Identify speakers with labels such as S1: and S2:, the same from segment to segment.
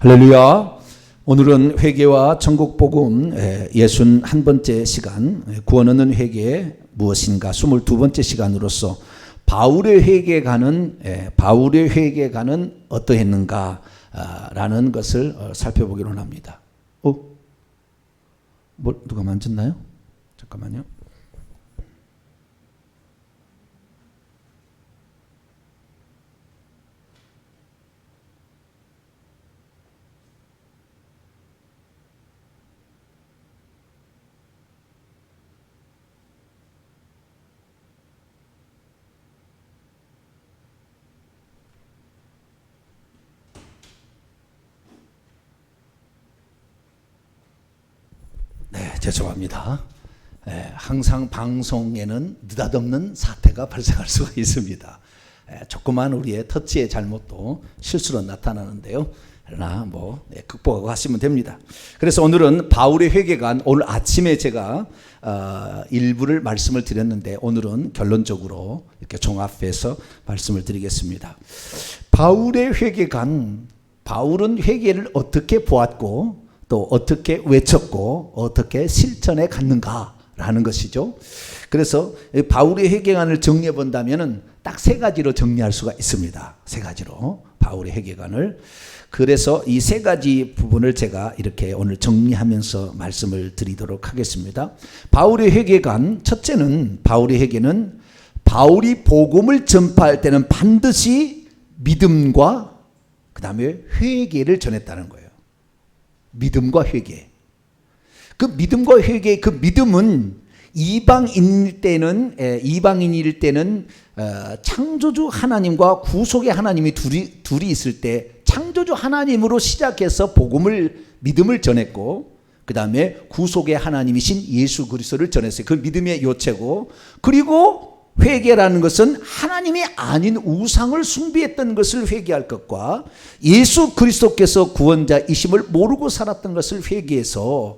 S1: 할렐루야. 오늘은 회개와 천국복음 61번째 시간, 구원 얻는 회개 무엇인가 22번째 시간으로서 바울의 회개가는 어떠했는가 라는 것을 살펴보기로 합니다. 누가 만졌나요? 잠깐만요. 죄송합니다. 항상 방송에는 느닷없는 사태가 발생할 수가 있습니다. 조그만 우리의 터치의 잘못도 실수로 나타나는데요. 그러나 극복하고 하시면 됩니다. 그래서 오늘은 바울의 회개관, 오늘 아침에 제가 일부를 말씀을 드렸는데 오늘은 결론적으로 이렇게 종합해서 말씀을 드리겠습니다. 바울의 회개관, 바울은 회개를 어떻게 보았고 또 어떻게 외쳤고 어떻게 실천해 갔는가라는 것이죠. 그래서 바울의 회개관을 정리해 본다면 딱 세 가지로 정리할 수가 있습니다. 세 가지로 바울의 회개관을. 그래서 이 세 가지 부분을 제가 이렇게 오늘 정리하면서 말씀을 드리도록 하겠습니다. 바울의 회개관, 첫째는 바울의 회개는 바울이 복음을 전파할 때는 반드시 믿음과 그 다음에 회개를 전했다는 거예요. 믿음과 회개. 그 믿음과 회개, 그 믿음은 이방인일 때는 창조주 하나님과 구속의 하나님이 둘이 있을 때 창조주 하나님으로 시작해서 믿음을 전했고, 그 다음에 구속의 하나님이신 예수 그리스도를 전했어요. 그 믿음의 요체고, 그리고 회개라는 것은 하나님이 아닌 우상을 숭배했던 것을 회개할 것과 예수 그리스도께서 구원자이심을 모르고 살았던 것을 회개해서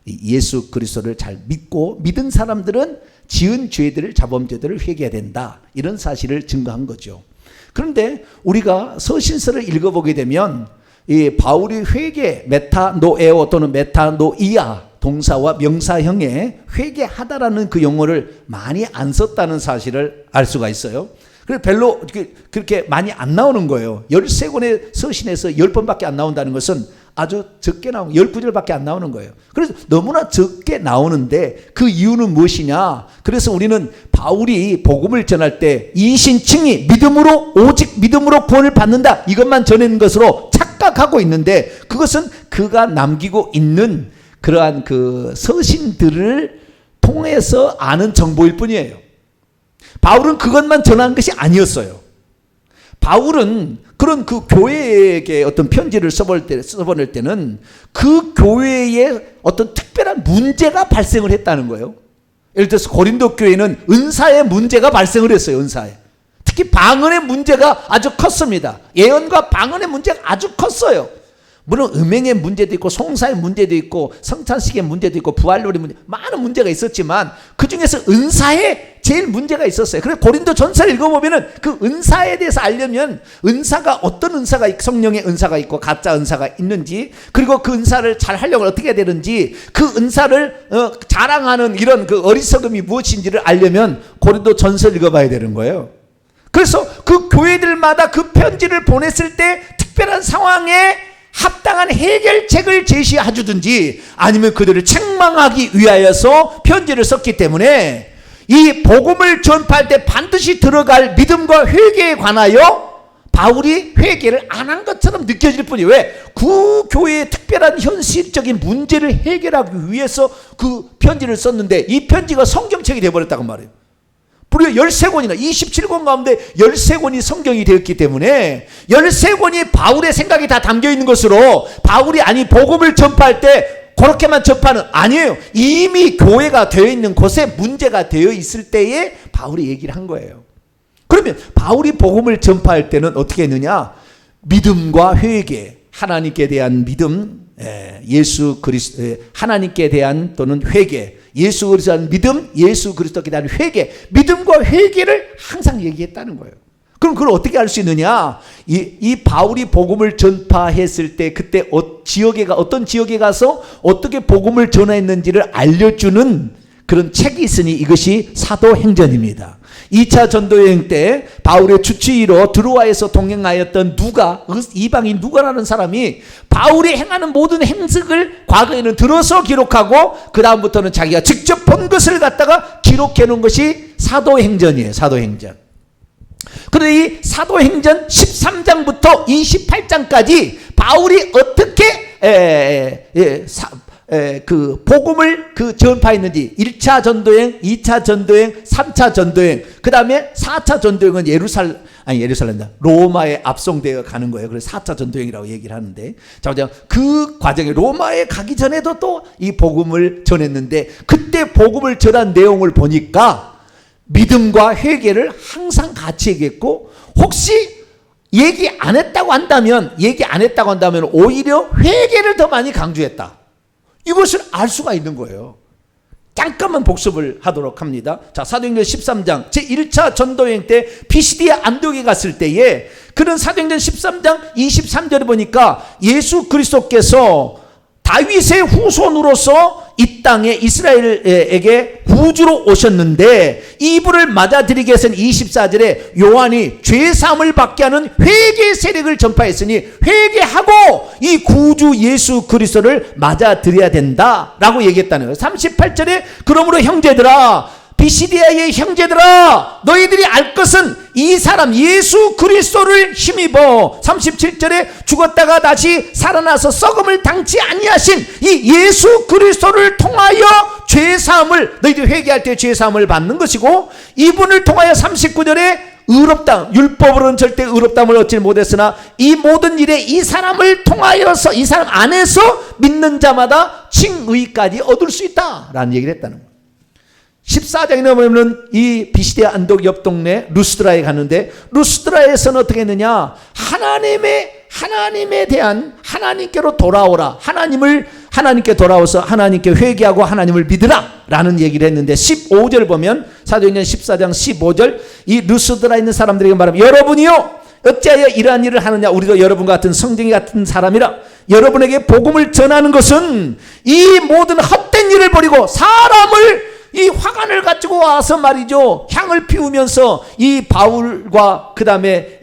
S1: 예수 그리스도를 잘 믿고 믿은 사람들은 지은 죄들을, 자범죄들을 회개해야 된다, 이런 사실을 증거한 거죠. 그런데 우리가 서신서를 읽어보게 되면 이 바울이 회개, 메타노에오 또는 메타노이아 동사와 명사형에 회개하다라는 그 용어를 많이 안 썼다는 사실을 알 수가 있어요. 그래서 별로 그렇게 많이 안 나오는 거예요. 13권의 서신에서 10번밖에 안 나온다는 것은 아주 적게 나오는, 19절밖에 안 나오는 거예요. 그래서 너무나 적게 나오는데 그 이유는 무엇이냐? 그래서 우리는 바울이 복음을 전할 때 이신칭이 오직 믿음으로 구원을 받는다, 이것만 전하는 것으로 착각하고 있는데, 그것은 그가 남기고 있는 그러한 그 서신들을 통해서 아는 정보일 뿐이에요. 바울은 그것만 전한 것이 아니었어요. 바울은 그런 그 교회에게 어떤 편지를 써보낼 때는 그 교회에 어떤 특별한 문제가 발생을 했다는 거예요. 예를 들어서 고린도 교회는 은사의 문제가 발생을 했어요. 은사에. 특히 방언의 문제가 아주 컸습니다. 예언과 방언의 문제가 아주 컸어요. 물론 음행의 문제도 있고 송사의 문제도 있고 성찬식의 문제도 있고 부활놀이 문제, 많은 문제가 있었지만 그 중에서 은사에 제일 문제가 있었어요. 그래서 고린도 전서를 읽어보면 그 은사에 대해서 알려면 은사가 어떤 은사가, 성령의 은사가 있고 가짜 은사가 있는지, 그리고 그 은사를 잘 하려면 어떻게 해야 되는지, 그 은사를 자랑하는 이런 그 어리석음이 무엇인지를 알려면 고린도 전서를 읽어봐야 되는 거예요. 그래서 그 교회들마다 그 편지를 보냈을 때 특별한 상황에 합당한 해결책을 제시해 주든지 아니면 그들을 책망하기 위하여서 편지를 썼기 때문에 이 복음을 전파할 때 반드시 들어갈 믿음과 회개에 관하여 바울이 회개를 안 한 것처럼 느껴질 뿐이에요. 왜? 그 교회의 특별한 현실적인 문제를 해결하기 위해서 그 편지를 썼는데 이 편지가 성경책이 되어버렸다고 말해요. 무려 13권이나 27권 가운데 13권이 성경이 되었기 때문에 13권이 바울의 생각이 다 담겨있는 것으로 바울이 복음을 전파할 때 그렇게만 전파는 아니에요. 이미 교회가 되어 있는 곳에 문제가 되어 있을 때에 바울이 얘기를 한 거예요. 그러면 바울이 복음을 전파할 때는 어떻게 했느냐? 믿음과 회개, 하나님께 대한 믿음, 예수 그리스도, 하나님께 대한 또는 회개, 예수 그리스도에 대한 믿음, 예수 그리스도에 대한 회개, 믿음과 회개를 항상 얘기했다는 거예요. 그럼 그걸 어떻게 알 수 있느냐? 이 바울이 복음을 전파했을 때 그때 어떤 지역에 가서 어떻게 복음을 전했는지를 알려주는 그런 책이 있으니 이것이 사도행전입니다. 2차 전도여행 때 바울의 주치의로 드로아에서 동행하였던 누가, 이방인 누가라는 사람이 바울이 행하는 모든 행적을 과거에는 들어서 기록하고 그 다음부터는 자기가 직접 본 것을 갖다가 기록해 놓은 것이 사도행전이에요. 사도행전. 그런데 이 사도행전 13장부터 28장까지 바울이 어떻게 그 복음을 전파했는지 1차 전도행, 2차 전도행, 3차 전도행, 그 다음에 4차 전도행은 예루살렘다. 로마에 압송되어 가는 거예요. 그래서 4차 전도행이라고 얘기를 하는데, 자, 그 과정에 로마에 가기 전에도 또 이 복음을 전했는데, 그때 복음을 전한 내용을 보니까 믿음과 회개를 항상 같이 얘기했고, 혹시 얘기 안 했다고 한다면 오히려 회개를 더 많이 강조했다. 이것을 알 수가 있는 거예요. 잠깐만 복습을 하도록 합니다. 자, 사도행전 13장 제1차 전도여행 때 피시디아 안디옥에 갔을 때에 그런 사도행전 13장 23절에 보니까 예수 그리스도께서 다윗의 후손으로서 이 땅에 이스라엘에게 구주로 오셨는데 이분을 맞아들이기 위해서는 24절에 요한이 죄사함을 받게 하는 회개 세력을 전파했으니 회개하고 이 구주 예수 그리스도를 맞아들여야 된다라고 얘기했다는 거예요. 38절에 그러므로 형제들아, 비시디아의 형제들아, 너희들이 알 것은 이 사람 예수 그리스도를 힘입어 37절에 죽었다가 다시 살아나서 썩음을 당치 아니하신 이 예수 그리스도를 통하여 죄사함을, 너희들이 회개할 때 죄사함을 받는 것이고, 이분을 통하여 39절에 의롭다, 율법으로는 절대 의롭다함을 얻지 못했으나 이 모든 일에 이 사람을 통하여서, 이 사람 안에서 믿는 자마다 칭의까지 얻을 수 있다라는 얘기를 했다는 거예요. 14장에 보면 이 비시디아 안독 옆 동네 루스드라에 가는데, 루스드라에서는 어떻게 했느냐, 하나님에 대한, 하나님께로 돌아오라, 하나님께 돌아와서 하나님께 회개하고 하나님을 믿으라 라는 얘기를 했는데, 15절 보면 사도행전 14장 15절, 이 루스드라에 있는 사람들에게 말하면, 여러분이요 어찌하여 이러한 일을 하느냐, 우리도 여러분과 같은 성경이 같은 사람이라. 여러분에게 복음을 전하는 것은 이 모든 헛된 일을 버리고 사람을, 이 화관을 가지고 와서 말이죠, 향을 피우면서 이 바울과 그 다음에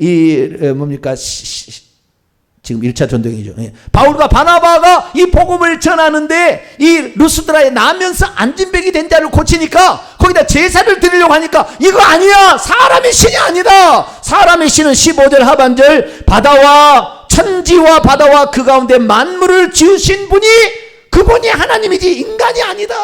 S1: 지금 1차 전도행이죠. 바울과 바나바가 이 복음을 전하는데 이 루스드라에 나면서 안진뱅이 된 자를 고치니까 거기다 제사를 드리려고 하니까 이거 아니야, 사람의 신이 아니다. 사람의 신은 15절 하반절, 바다와 천지와 바다와 그 가운데 만물을 지으신 분이, 그분이 하나님이지 인간이 아니다.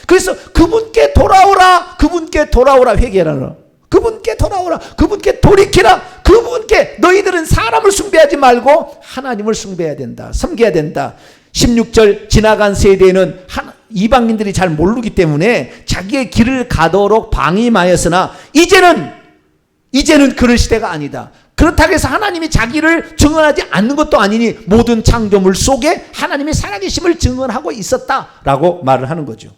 S1: 그래서 그분께 돌아오라, 그분께 돌아오라, 회개하라, 그분께 돌아오라, 그분께 돌이키라, 그분께, 너희들은 사람을 숭배하지 말고 하나님을 숭배해야 된다, 섬겨야 된다. 16절, 지나간 세대에는 이방인들이 잘 모르기 때문에 자기의 길을 가도록 방임하였으나 이제는 그럴 시대가 아니다. 그렇다고 해서 하나님이 자기를 증언하지 않는 것도 아니니 모든 창조물 속에 하나님의 살아계심을 증언하고 있었다라고 말을 하는 거죠.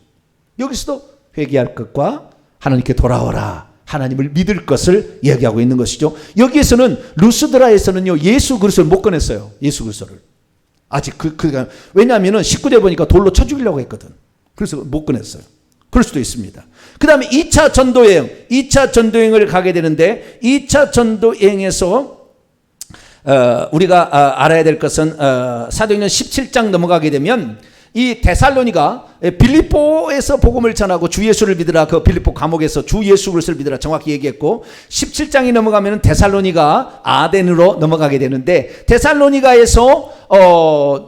S1: 여기서도 회개할 것과 하나님께 돌아오라, 하나님을 믿을 것을 얘기하고 있는 것이죠. 여기에서는 루스드라에서는요, 예수 그리스도를 못 꺼냈어요. 예수 그리스도를 아직 왜냐하면 19절 보니까 돌로 쳐 죽이려고 했거든. 그래서 못 꺼냈어요. 그럴 수도 있습니다. 그 다음에 2차 전도여행을 가게 되는데, 2차 전도여행에서 우리가 알아야 될 것은 사도행전 17장 넘어가게 되면 이 데살로니가 빌립보에서 복음을 전하고 주 예수를 믿으라, 그 빌립보 감옥에서 주 예수 그리스도를 믿으라 정확히 얘기했고, 17장이 넘어가면 데살로니가 아덴으로 넘어가게 되는데, 데살로니가에서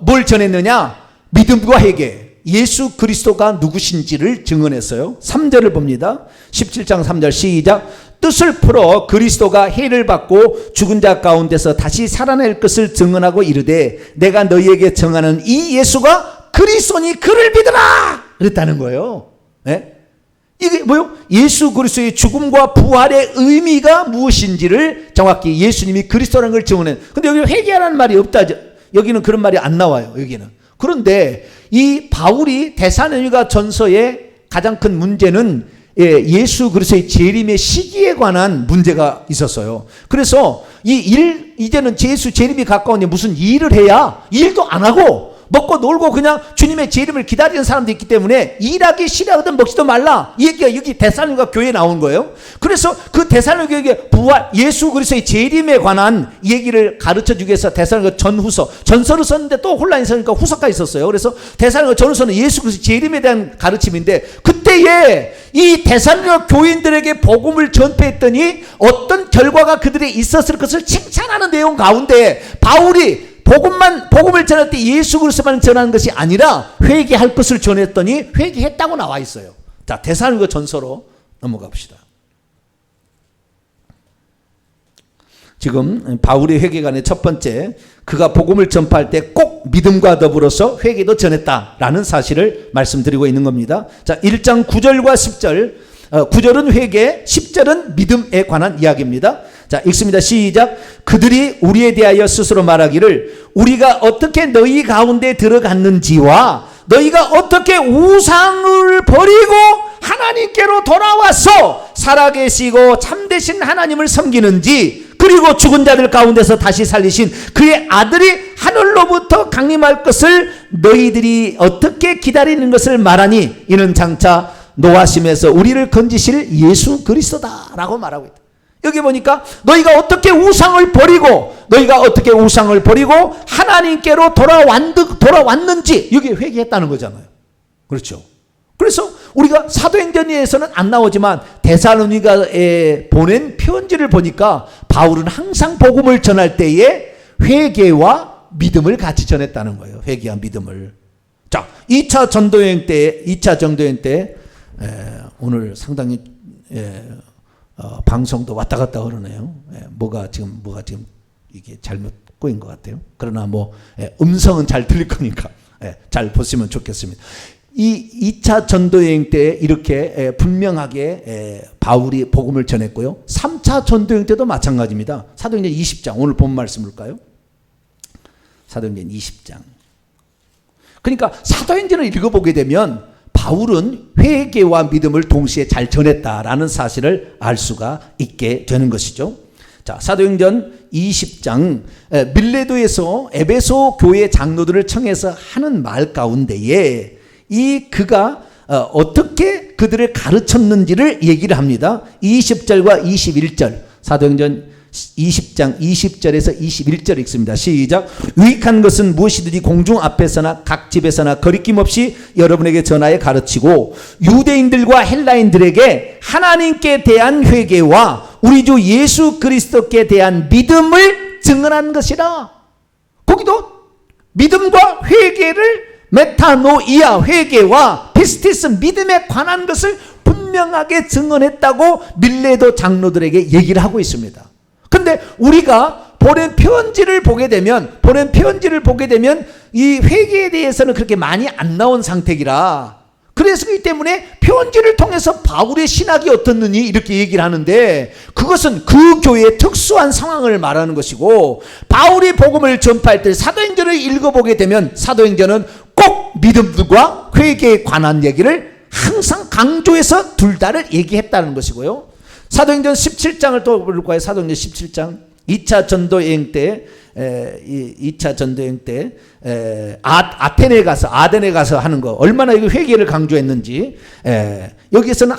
S1: 뭘 전했느냐, 믿음과 회개, 예수 그리스도가 누구신지를 증언했어요. 3절을 봅니다. 17장 3절 시작. 뜻을 풀어 그리스도가 해를 받고 죽은 자 가운데서 다시 살아날 것을 증언하고 이르되, 내가 너희에게 정하는 이 예수가 그리스도니 그를 믿으라 그랬다는 거예요. 네? 이게 뭐요? 예수 그리스도의 죽음과 부활의 의미가 무엇인지를 정확히 예수님이 그리스도라는 걸 증언해. 근데 여기 회개하라는 말이 없다. 여기는 그런 말이 안 나와요. 여기는. 그런데 이 바울이 데살로니가 전서의 가장 큰 문제는 예수 그리스도의 재림의 시기에 관한 문제가 있었어요. 그래서 이제는 예수 재림이 가까우니 무슨 일을 해야 일도 안 하고 먹고 놀고 그냥 주님의 재림을 기다리는 사람도 있기 때문에 일하기 싫어하거든 먹지도 말라. 이 얘기가 여기 데살로니가 교회에 나온 거예요. 그래서 그 데살로니가 교회에 부활 예수 그리스도의 재림에 관한 얘기를 가르쳐주기 위해서 데살로니가 전후서 전서를 썼는데 또 혼란이 있으니까 후서가 있었어요. 그래서 데살로니가 전후서는 예수 그리스도의 재림에 대한 가르침인데 그때에 이 데살로니가 교인들에게 복음을 전폐했더니 어떤 결과가 그들에 있었을 것을 칭찬하는 내용 가운데 바울이 복음을 전할 때 예수 그리스도만 전하는 것이 아니라 회개할 것을 전했더니 회개했다고 나와 있어요. 자, 데살로니가 전서로 넘어가 봅시다. 지금 바울의 회개관의 첫 번째, 그가 복음을 전파할 때 꼭 믿음과 더불어서 회개도 전했다라는 사실을 말씀드리고 있는 겁니다. 자, 1장 9절과 10절, 9절은 회개, 10절은 믿음에 관한 이야기입니다. 자, 읽습니다. 시작. 그들이 우리에 대하여 스스로 말하기를 우리가 어떻게 너희 가운데 들어갔는지와 너희가 어떻게 우상을 버리고 하나님께로 돌아와서 살아계시고 참되신 하나님을 섬기는지, 그리고 죽은 자들 가운데서 다시 살리신 그의 아들이 하늘로부터 강림할 것을 너희들이 어떻게 기다리는 것을 말하니 이는 장차 노하심에서 우리를 건지실 예수 그리스도다 라고 말하고 있다. 여기 보니까 너희가 어떻게 우상을 버리고 하나님께로 돌아왔는지 여기 회개했다는 거잖아요. 그렇죠. 그래서 우리가 사도행전에서는 안 나오지만 데살로니가에 보낸 편지를 보니까 바울은 항상 복음을 전할 때에 회개와 믿음을 같이 전했다는 거예요. 회개와 믿음을. 자, 2차 전도여행 때 오늘 상당히 방송도 왔다 갔다 그러네요. 뭐가 지금 이게 잘못 꼬인 것 같아요. 그러나 음성은 잘 들릴 거니까 잘 보시면 좋겠습니다. 이 2차 전도여행 때 이렇게 분명하게 바울이 복음을 전했고요. 3차 전도여행 때도 마찬가지입니다. 사도행전 20장 오늘 본 말씀 볼까요? 사도행전 20장. 그러니까 사도행전을 읽어보게 되면 바울은 회개와 믿음을 동시에 잘 전했다라는 사실을 알 수가 있게 되는 것이죠. 자, 사도행전 20장 밀레도에서 에베소 교회 장로들을 청해서 하는 말 가운데에 그가 어떻게 그들을 가르쳤는지를 얘기를 합니다. 20절과 21절 사도행전 20장 20절에서 21절 읽습니다. 시작. 유익한 것은 무엇이든지 공중 앞에서나 각 집에서나 거리낌 없이 여러분에게 전하여 가르치고 유대인들과 헬라인들에게 하나님께 대한 회개와 우리 주 예수 그리스도께 대한 믿음을 증언한 것이라. 거기도 믿음과 회개를 메타노이아 회개와 피스티스 믿음에 관한 것을 분명하게 증언했다고 밀레도 장로들에게 얘기를 하고 있습니다. 근데 우리가 보낸 편지를 보게 되면 이 회개에 대해서는 그렇게 많이 안 나온 상태이라, 그래서기 때문에 편지를 통해서 바울의 신학이 어떻느니 이렇게 얘기를 하는데 그것은 그 교회의 특수한 상황을 말하는 것이고, 바울이 복음을 전파할 때 사도행전을 읽어보게 되면 사도행전은 꼭 믿음과 회개에 관한 얘기를 항상 강조해서 둘 다를 얘기했다는 것이고요. 사도행전 17장을 또 볼까요? 사도행전 17장 2차 전도여행 때 아덴에 가서 하는 거 얼마나 이거 회개를 강조했는지. 여기에서는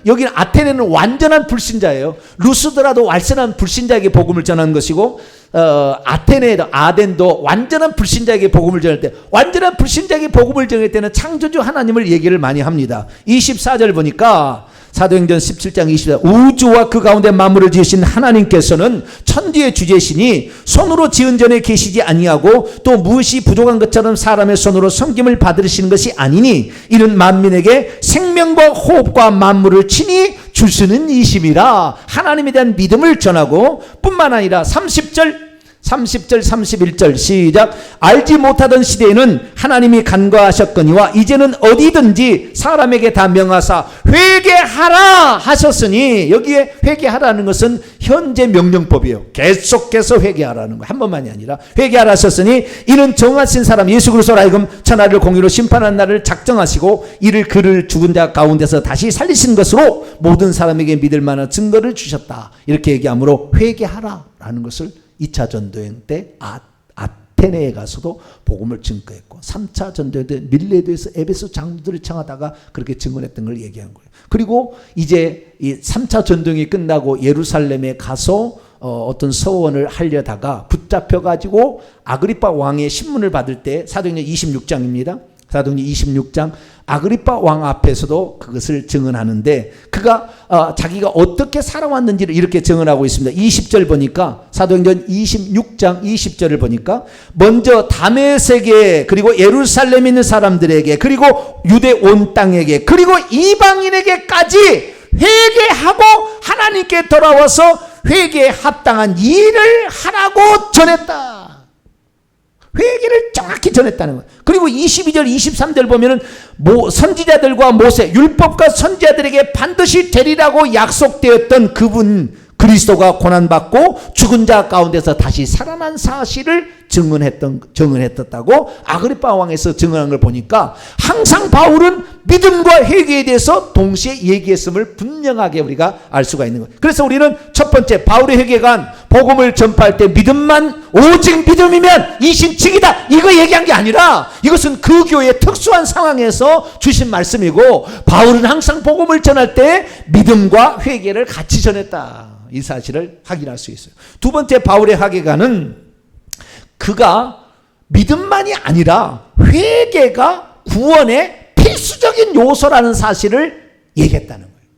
S1: 여기는 아테네는 완전한 불신자예요. 루스드라도 완전한 불신자에게 복음을 전하는 것이고, 아덴도 완전한 불신자에게 복음을 전할 때, 완전한 불신자에게 복음을 전할 때는 창조주 하나님을 얘기를 많이 합니다. 24절 보니까 사도행전 17장 24절 우주와 그 가운데 만물을 지으신 하나님께서는 천지의 주제시니 손으로 지은 전에 계시지 아니하고 또 무엇이 부족한 것처럼 사람의 손으로 섬김을 받으시는 것이 아니니 이는 만민에게 생명과 호흡과 만물을 친히 주시는 이심이라. 하나님에 대한 믿음을 전하고 뿐만 아니라 30절 30절 31절 시작. 알지 못하던 시대에는 하나님이 간과하셨거니와 이제는 어디든지 사람에게 다 명하사 회개하라 하셨으니, 여기에 회개하라는 것은 현재 명령법이에요. 계속해서 회개하라는 거, 한 번만이 아니라 회개하라 하셨으니 이는 정하신 사람 예수 그리스도로 하여금 천하를 공의로 심판한 날을 작정하시고 이를 그를 죽은 자 가운데서 다시 살리신 것으로 모든 사람에게 믿을 만한 증거를 주셨다. 이렇게 얘기하므로 회개하라라는 것을 2차 전도행 때 아테네에 가서도 복음을 증거했고, 3차 전도행 때 밀레도에서 에베소 장로들을 청하다가 그렇게 증언했던 걸 얘기한 거예요. 그리고 이제 이 3차 전도행이 끝나고 예루살렘에 가서 어떤 서원을 하려다가 붙잡혀가지고 아그리파 왕의 신문을 받을 때, 사도행전 26장입니다. 사도행전 26장 아그리파 왕 앞에서도 그것을 증언하는데, 그가 자기가 어떻게 살아왔는지를 이렇게 증언하고 있습니다. 20절 보니까, 사도행전 26장 20절을 보니까, 먼저 다메섹에, 그리고 예루살렘에 있는 사람들에게, 그리고 유대 온 땅에게, 그리고 이방인에게까지 회개하고 하나님께 돌아와서 회개에 합당한 일을 하라고 전했다. 회개를 정확히 전했다는 거예요. 그리고 22절 23절 보면은 선지자들과 모세, 율법과 선지자들에게 반드시 되리라고 약속되었던 그분 그리스도가 고난받고 죽은 자 가운데서 다시 살아난 사실을 증언했다고 아그리파 왕에서 증언한 걸 보니까, 항상 바울은 믿음과 회개에 대해서 동시에 얘기했음을 분명하게 우리가 알 수가 있는 거예요. 그래서 우리는 첫 번째, 바울의 회개가 복음을 전파할 때 믿음만, 오직 믿음이면 이신칙이다, 이거 얘기한 게 아니라, 이것은 그 교회의 특수한 상황에서 주신 말씀이고, 바울은 항상 복음을 전할 때 믿음과 회개를 같이 전했다, 이 사실을 확인할 수 있어요. 두 번째, 바울의 회개가는 그가 믿음만이 아니라 회개가 구원의 필수적인 요소라는 사실을 얘기했다는 거예요.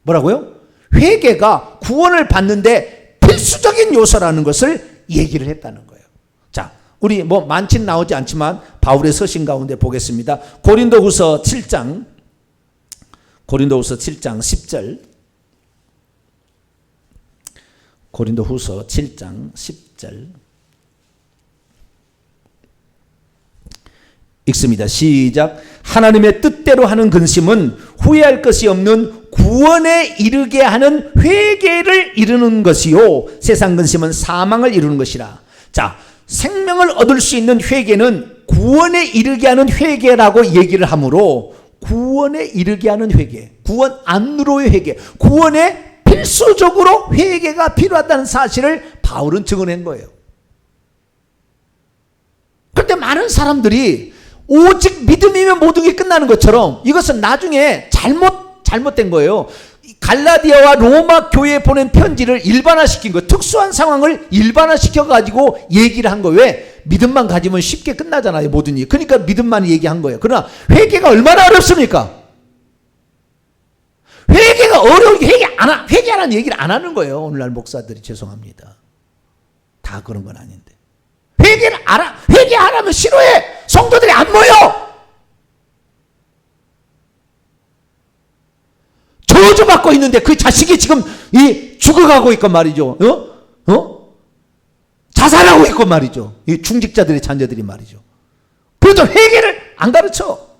S1: 뭐라고요? 회개가 구원을 받는데 필수적인 요소라는 것을 얘기를 했다는 거예요. 자, 우리 많진 나오지 않지만 바울의 서신 가운데 보겠습니다. 고린도후서 7장 10절. 고린도후서 7장 10절 읽습니다. 시작. 하나님의 뜻대로 하는 근심은 후회할 것이 없는 구원에 이르게 하는 회개를 이루는 것이요, 세상 근심은 사망을 이루는 것이라. 자, 생명을 얻을 수 있는 회개는 구원에 이르게 하는 회개라고 얘기를 하므로, 구원에 이르게 하는 회개, 구원 안으로의 회개, 구원에 필수적으로 회개가 필요하다는 사실을 바울은 증언한 거예요. 그런데 많은 사람들이 오직 믿음이면 모든 게 끝나는 것처럼, 이것은 나중에 잘못된 거예요. 갈라디아와 로마 교회에 보낸 편지를 일반화시킨 거예요. 특수한 상황을 일반화시켜가지고 얘기를 한 거예요. 왜? 믿음만 가지면 쉽게 끝나잖아요, 모든 일. 그러니까 믿음만 얘기한 거예요. 그러나 회개가 얼마나 어렵습니까? 회개가 어려우니까 회개하라는 얘기를 안 하는 거예요. 오늘날 목사들이. 죄송합니다. 다 그런 건 아닌데. 회개하라면 싫어해. 성도들이 안 모여. 저주받고 있는데 그 자식이 지금 죽어가고 있건 말이죠. 자살하고 있건 말이죠. 이 중직자들의 자녀들이 말이죠. 그래도 회개를 안 가르쳐.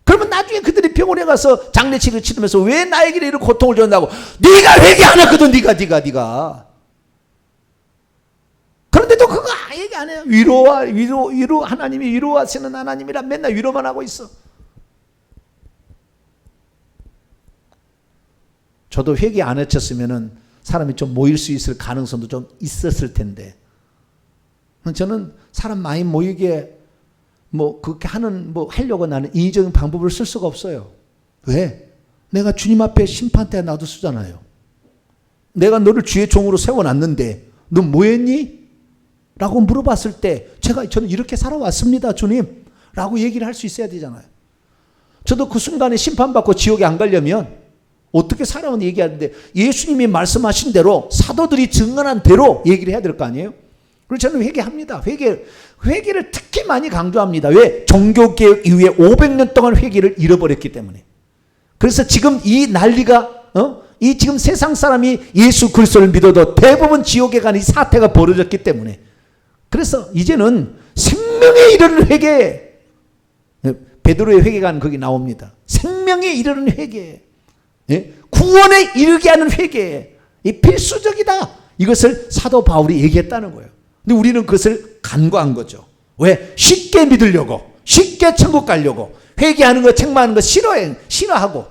S1: 그러면 나중에 그들이 병원에 가서 장례식을 치르면서 왜 나에게 이런 고통을 줬다고. 네가 회개 안 했거든. 네가. 그런데도 그거 얘기 안 해요. 위로 하나님이 위로하시는 하나님이라 맨날 위로만 하고 있어. 저도 회개 안 해쳤으면은 사람이 좀 모일 수 있을 가능성도 좀 있었을 텐데, 저는 사람 많이 모이게 그렇게 하려고 나는 인위적인 방법을 쓸 수가 없어요. 왜? 내가 주님 앞에 심판대 나도 쓰잖아요. 내가 너를 주의 종으로 세워놨는데 너 뭐 했니? 라고 물어봤을 때 저는 이렇게 살아왔습니다, 주님 라고 얘기를 할 수 있어야 되잖아요. 저도 그 순간에 심판받고 지옥에 안 가려면 어떻게 살아온 얘기하는데, 예수님이 말씀하신 대로 사도들이 증언한 대로 얘기를 해야 될 거 아니에요. 그래서 저는 회개합니다. 회개를 특히 많이 강조합니다. 왜? 종교개혁 이후에 500년 동안 회개를 잃어버렸기 때문에. 그래서 지금 이 난리가 이 지금 세상 사람이 예수 그리스도를 믿어도 대부분 지옥에 가는 이 사태가 벌어졌기 때문에, 그래서 이제는 생명에 이르는 회개, 베드로의 회개가 거기 나옵니다. 생명에 이르는 회개, 구원에 이르게 하는 회개, 이 필수적이다. 이것을 사도 바울이 얘기했다는 거예요. 근데 우리는 그것을 간과한 거죠. 왜? 쉽게 믿으려고, 쉽게 천국 가려고, 회개하는 거, 책망하는 거 싫어하고.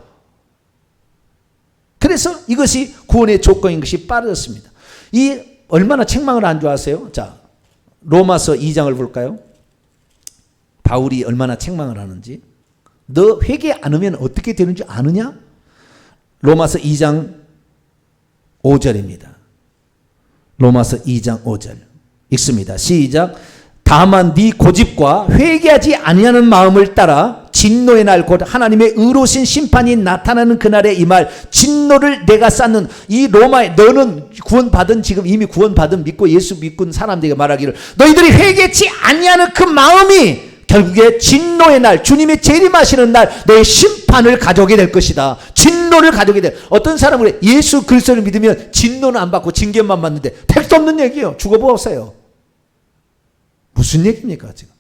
S1: 그래서 이것이 구원의 조건인 것이 빠졌습니다. 이 얼마나 책망을 안 좋아하세요? 자, 로마서 2장을 볼까요? 바울이 얼마나 책망을 하는지. 너 회개 안 하면 어떻게 되는지 아느냐? 로마서 2장 5절입니다. 로마서 2장 5절 읽습니다. 시작. 다만 네 고집과 회개하지 아니하는 마음을 따라 진노의 날 곧 하나님의 의로우신 심판이 나타나는 그날에 이 말 진노를 내가 쌓는, 이 로마에 너는 구원받은, 지금 이미 구원받은 믿고 예수 믿고 사람들에게 말하기를 너희들이 회개치 아니하는 그 마음이 결국에 진노의 날, 주님이 재림하시는 날 너의 심판을 가져오게 될 것이다. 진노를 가져오게 될. 어떤 사람은 예수 그리스도를 믿으면 진노는 안 받고 징계만 받는데 택도 없는 얘기예요. 죽어보세요. 무슨 얘기입니까 지금?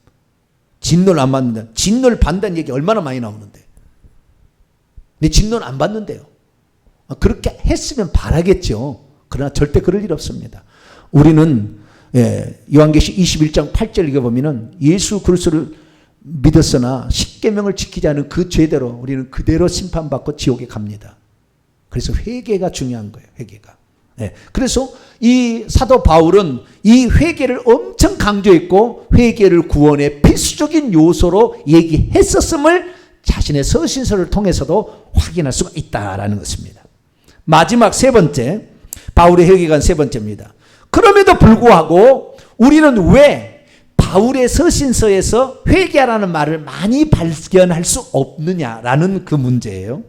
S1: 진노를 안 받는다. 진노를 받는다는 얘기 얼마나 많이 나오는데. 근데 진노는 안 받는데요. 그렇게 했으면 바라겠죠. 그러나 절대 그럴 일 없습니다. 우리는 요한계시 21장 8절 읽어보면은 예수 그리스도를 믿었으나 십계명을 지키지 않은 그 죄대로 우리는 그대로 심판받고 지옥에 갑니다. 그래서 회개가 중요한 거예요. 회개가. 그래서 이 사도 바울은 이 회개를 엄청 강조했고 회개를 구원의 필수적인 요소로 얘기했었음을 자신의 서신서를 통해서도 확인할 수가 있다라는 것입니다. 마지막 세 번째, 바울의 회개가 세 번째입니다. 그럼에도 불구하고 우리는 왜 바울의 서신서에서 회개하라는 말을 많이 발견할 수 없느냐라는 그 문제예요.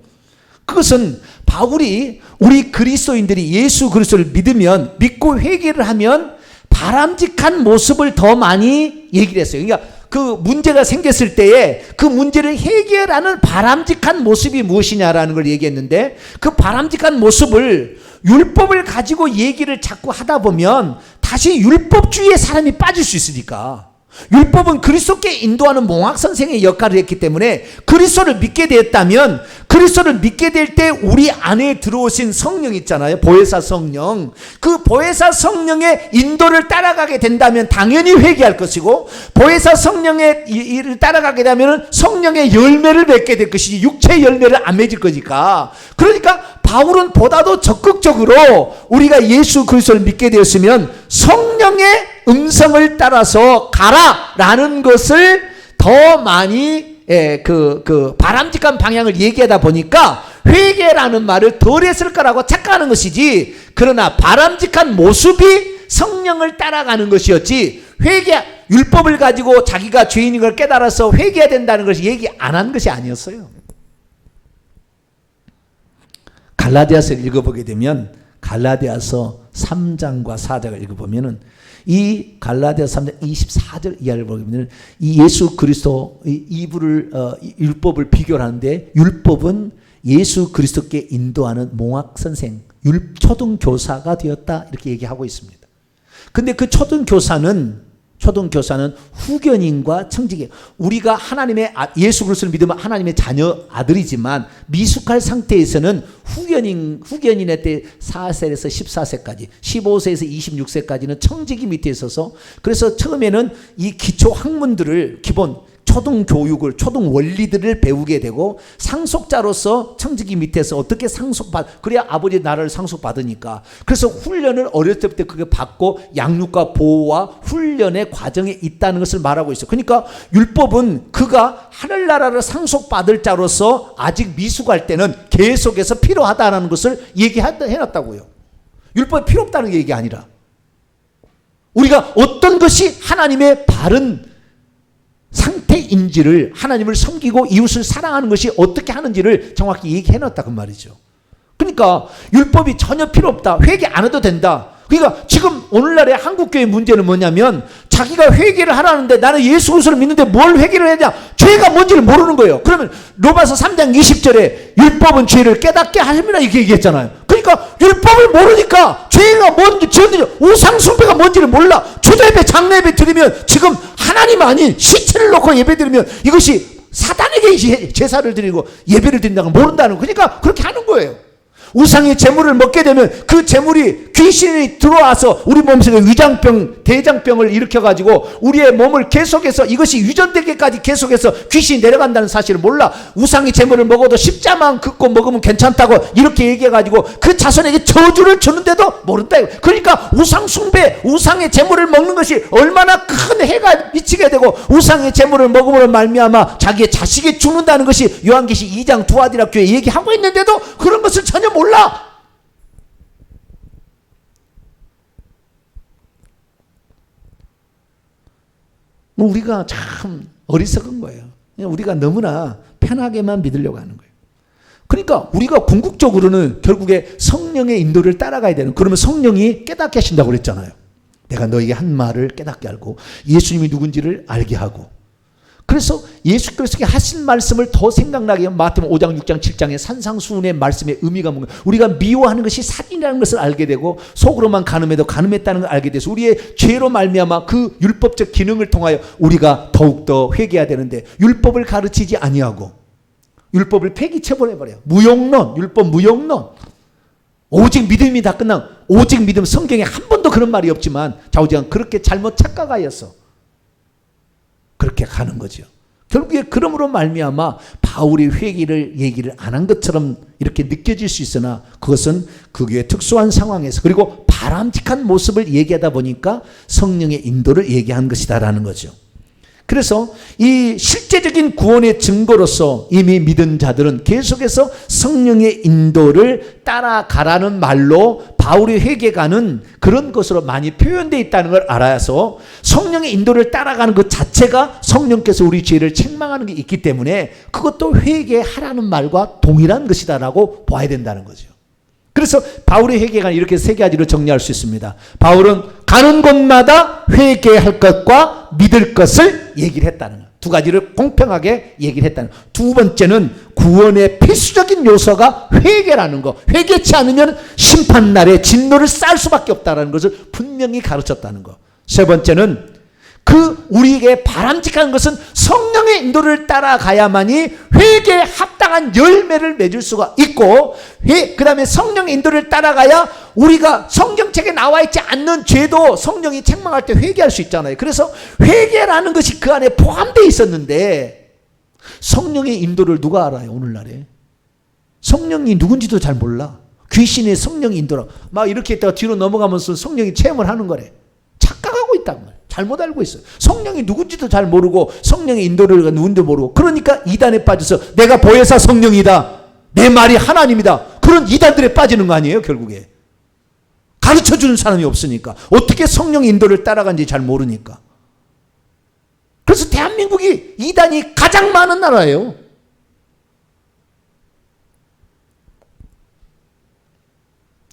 S1: 그것은 바울이 우리 그리스도인들이 예수 그리스도를 믿고 회개를 하면 바람직한 모습을 더 많이 얘기를 했어요. 그러니까 그 문제가 생겼을 때에 그 문제를 해결하는 바람직한 모습이 무엇이냐라는 걸 얘기했는데, 그 바람직한 모습을 율법을 가지고 얘기를 자꾸 하다 보면 다시 율법주의의 사람이 빠질 수 있으니까, 율법은 그리스도께 인도하는 몽학 선생의 역할을 했기 때문에 그리스도를 믿게 되었다면, 그리스도를 믿게 될 때 우리 안에 들어오신 성령 있잖아요. 보혜사 성령. 그 보혜사 성령의 인도를 따라가게 된다면 당연히 회개할 것이고, 보혜사 성령의 일을 따라가게 되면 성령의 열매를 맺게 될 것이지 육체의 열매를 안 맺을 거니까. 그러니까 바울은 보다도 적극적으로 우리가 예수 그리스도를 믿게 되었으면 성령의 음성을 따라서 가라라는 것을 더 많이 바람직한 방향을 얘기하다 보니까 회개라는 말을 덜 했을 거라고 착각하는 것이지, 그러나 바람직한 모습이 성령을 따라가는 것이었지, 율법을 가지고 자기가 죄인인 걸 깨달아서 회개해야 된다는 것을 얘기 안 한 것이 아니었어요. 갈라디아서를 읽어보게 되면 갈라디아서 3장과 4장을 읽어보면은 이 갈라디아서 3장 24절 이하를 보면 이 예수 그리스도 율법을 비교하는데, 율법은 예수 그리스도께 인도하는 몽학 선생, 초등 교사가 되었다 이렇게 얘기하고 있습니다. 근데 그 초등 교사는 후견인과 청지기, 우리가 예수 그리스도를 믿으면 하나님의 자녀 아들이지만 미숙할 상태에서는 후견인의 때 4세에서 14세까지, 15세에서 26세까지는 청지기 밑에 있어서, 그래서 처음에는 이 기초 학문들을 초등 교육을, 초등 원리들을 배우게 되고, 상속자로서 청지기 밑에서 어떻게 그래야 아버지 나라를 상속받으니까. 그래서 훈련을 어렸을 때부터 그게 받고 양육과 보호와 훈련의 과정에 있다는 것을 말하고 있어요. 그러니까 율법은 그가 하늘나라를 상속받을 자로서 아직 미숙할 때는 계속해서 필요하다는 것을 얘기해놨다고요. 율법이 필요 없다는 얘기 아니라, 우리가 어떤 것이 하나님의 바른 상태인지를, 하나님을 섬기고 이웃을 사랑하는 것이 어떻게 하는지를 정확히 얘기해놨다 그 말이죠. 그러니까 율법이 전혀 필요 없다, 회개 안 해도 된다,
S2: 그러니까 지금 오늘날의 한국교회 문제는 뭐냐면 자기가 회개를 하라는데 나는 예수 그리스도를 믿는데 뭘 회개를 해야 되냐? 죄가 뭔지를 모르는 거예요. 그러면 로마서 3장 20절에 율법은 죄를 깨닫게 하십니다 이렇게 얘기했잖아요. 그러니까 율법을 모르니까 죄가 뭔지 우상 숭배가 뭔지를 몰라. 초대예배 장례예배 드리면 지금 하나님 아닌 시체를 놓고 예배 드리면 이것이 사단에게 제사를 드리고 예배를 드린다는 걸 모른다는 거. 그러니까 그렇게 하는 거예요. 우상의 제물을 먹게 되면 그 제물이 귀신이 들어와서 우리 몸속에 위장병, 대장병을 일으켜가지고 우리의 몸을 계속해서 이것이 유전되기까지 계속해서 귀신이 내려간다는 사실을 몰라. 우상의 제물을 먹어도 십자만 긋고 먹으면 괜찮다고 이렇게 얘기해가지고 그 자손에게 저주를 주는데도 모른다. 그러니까 우상 숭배, 우상의 제물을 먹는 것이 얼마나 큰 해가 미치게 되고 우상의 제물을 먹음으로 말미암아 자기의 자식이 죽는다는 것이 요한계시 2장 두아디라 교회 얘기하고 있는데도 그런 것을 전혀 몰라. 우리가 참 어리석은 거예요. 우리가 너무나 편하게만 믿으려고 하는 거예요. 그러니까 우리가 궁극적으로는 결국에 성령의 인도를 따라가야 되는, 그러면 성령이 깨닫게 하신다고 그랬잖아요. 내가 너에게 한 말을 깨닫게 알고 예수님이 누군지를 알게 하고, 그래서 예수께서 하신 말씀을 더 생각나게 하면 마태복음 5장 6장 7장의 산상수훈의 말씀의 의미가 뭔가, 우리가 미워하는 것이 살인이라는 것을 알게 되고 속으로만 간음해도 간음했다는 걸 알게 돼서 우리의 죄로 말미암아 그 율법적 기능을 통하여 우리가 더욱더 회개해야 되는데 율법을 가르치지 아니하고 율법을 폐기처벌해버려요. 무용론, 율법 무용론. 오직 믿음이 다 끝난, 오직 믿음, 성경에 한 번도 그런 말이 없지만 좌우지간 그렇게 잘못 착각하였어. 그렇게 가는 거죠. 결국에 그러므로 말미암아 바울이 회개를 얘기를 안 한 것처럼 이렇게 느껴질 수 있으나 그것은 그의 특수한 상황에서 그리고 바람직한 모습을 얘기하다 보니까 성령의 인도를 얘기한 것이다라는 거죠. 그래서 이 실제적인 구원의 증거로서 이미 믿은 자들은 계속해서 성령의 인도를 따라가라는 말로 바울의 회개가는 그런 것으로 많이 표현되어 있다는 걸 알아서 성령의 인도를 따라가는 것 자체가 성령께서 우리 죄를 책망하는 게 있기 때문에 그것도 회개하라는 말과 동일한 것이다라고 봐야 된다는 거죠. 그래서 바울의 회개가 이렇게 세 가지로 정리할 수 있습니다. 바울은 가는 곳마다 회개할 것과 믿을 것을 얘기를 했다는 거예요. 두 가지를 공평하게 얘기를 했다는 거예요. 두 번째는 구원의 필수적인 요소가 회개라는 거. 회개치 않으면 심판날에 진노를 쌀 수밖에 없다는 것을 분명히 가르쳤다는 거. 세 번째는 우리에게 바람직한 것은 성령의 인도를 따라가야만이 회개에 합당한 열매를 맺을 수가 있고, 그 다음에 성령의 인도를 따라가야 우리가 성경책에 나와 있지 않는 죄도 성령이 책망할 때 회개할 수 있잖아요. 그래서 회개라는 것이 그 안에 포함되어 있었는데 성령의 인도를 누가 알아요? 오늘날에 성령이 누군지도 잘 몰라. 귀신의 성령의 인도라고 막 이렇게 했다가 뒤로 넘어가면서 성령이 체험을 하는 거래. 착각하고 있단 말이에요. 잘못 알고 있어요. 성령이 누군지도 잘 모르고 성령의 인도를 누군지도 모르고, 그러니까 이단에 빠져서 내가 보혜사 성령이다, 내 말이 하나님이다, 그런 이단들에 빠지는 거 아니에요. 결국에 가르쳐주는 사람이 없으니까, 어떻게 성령의 인도를 따라간지 잘 모르니까. 그래서 대한민국이 이단이 가장 많은 나라예요.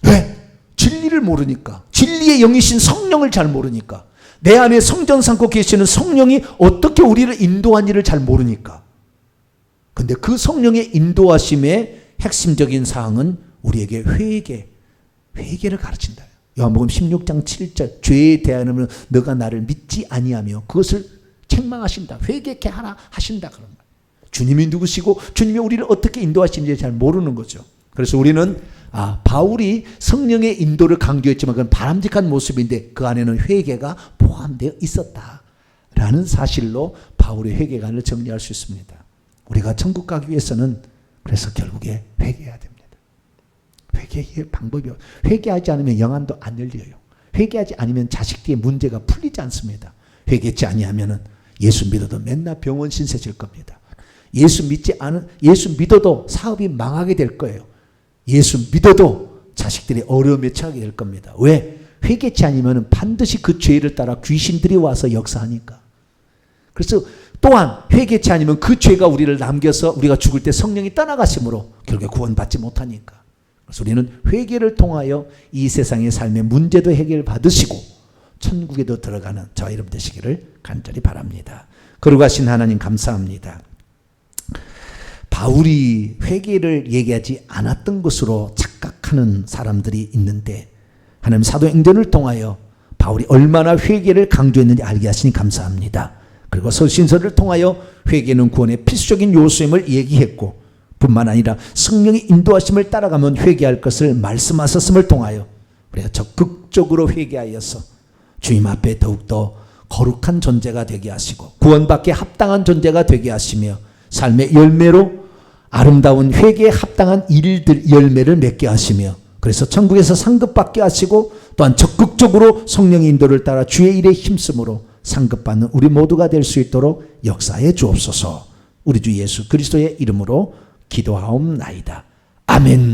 S2: 왜? 진리를 모르니까. 진리의 영이신 성령을 잘 모르니까. 내 안에 성전 삼고 계시는 성령이 어떻게 우리를 인도하는지를 잘 모르니까. 근데 그 성령의 인도하심의 핵심적인 사항은 우리에게 회개를 가르친다. 요한복음 16장 7절 죄에 대하여는 너가 나를 믿지 아니하며 그것을 책망하신다. 회개케 하라 하신다. 그런 말. 주님이 누구시고 주님이 우리를 어떻게 인도하시는지 잘 모르는 거죠. 그래서 우리는 바울이 성령의 인도를 강조했지만 그건 바람직한 모습인데 그 안에는 회개가 포함되어 있었다라는 사실로 바울의 회개관을 정리할 수 있습니다. 우리가 천국 가기 위해서는 그래서 결국에 회개해야 됩니다. 회개의 방법이, 회개하지 않으면 영안도 안 열려요. 회개하지 않으면 자식들의 문제가 풀리지 않습니다. 회개치 아니하면은 예수 믿어도 맨날 병원 신세 질 겁니다. 예수 믿어도 사업이 망하게 될 거예요. 예수 믿어도 자식들이 어려움에 처하게 될 겁니다. 왜? 회개치 않으면 반드시 그 죄를 따라 귀신들이 와서 역사하니까. 그래서 또한 회개치 않으면 그 죄가 우리를 남겨서 우리가 죽을 때 성령이 떠나가심으로 결국에 구원받지 못하니까. 그래서 우리는 회개를 통하여 이 세상의 삶의 문제도 해결받으시고 천국에도 들어가는 저와 여러분 되시기를 간절히 바랍니다. 거룩하신 하나님 감사합니다. 바울이 회개를 얘기하지 않았던 것으로 착각하는 사람들이 있는데 하나님 사도행전을 통하여 바울이 얼마나 회개를 강조했는지 알게 하시니 감사합니다. 그리고 서신서를 통하여 회개는 구원의 필수적인 요소임을 얘기했고 뿐만 아니라 성령의 인도하심을 따라가면 회개할 것을 말씀하셨음을 통하여 우리가 적극적으로 회개하여서 주님 앞에 더욱더 거룩한 존재가 되게 하시고 구원받기에 합당한 존재가 되게 하시며 삶의 열매로 아름다운 회개에 합당한 일들 열매를 맺게 하시며 그래서 천국에서 상급받게 하시고 또한 적극적으로 성령의 인도를 따라 주의 일에 힘쓰므로 상급받는 우리 모두가 될 수 있도록 역사해 주옵소서. 우리 주 예수 그리스도의 이름으로 기도하옵나이다. 아멘.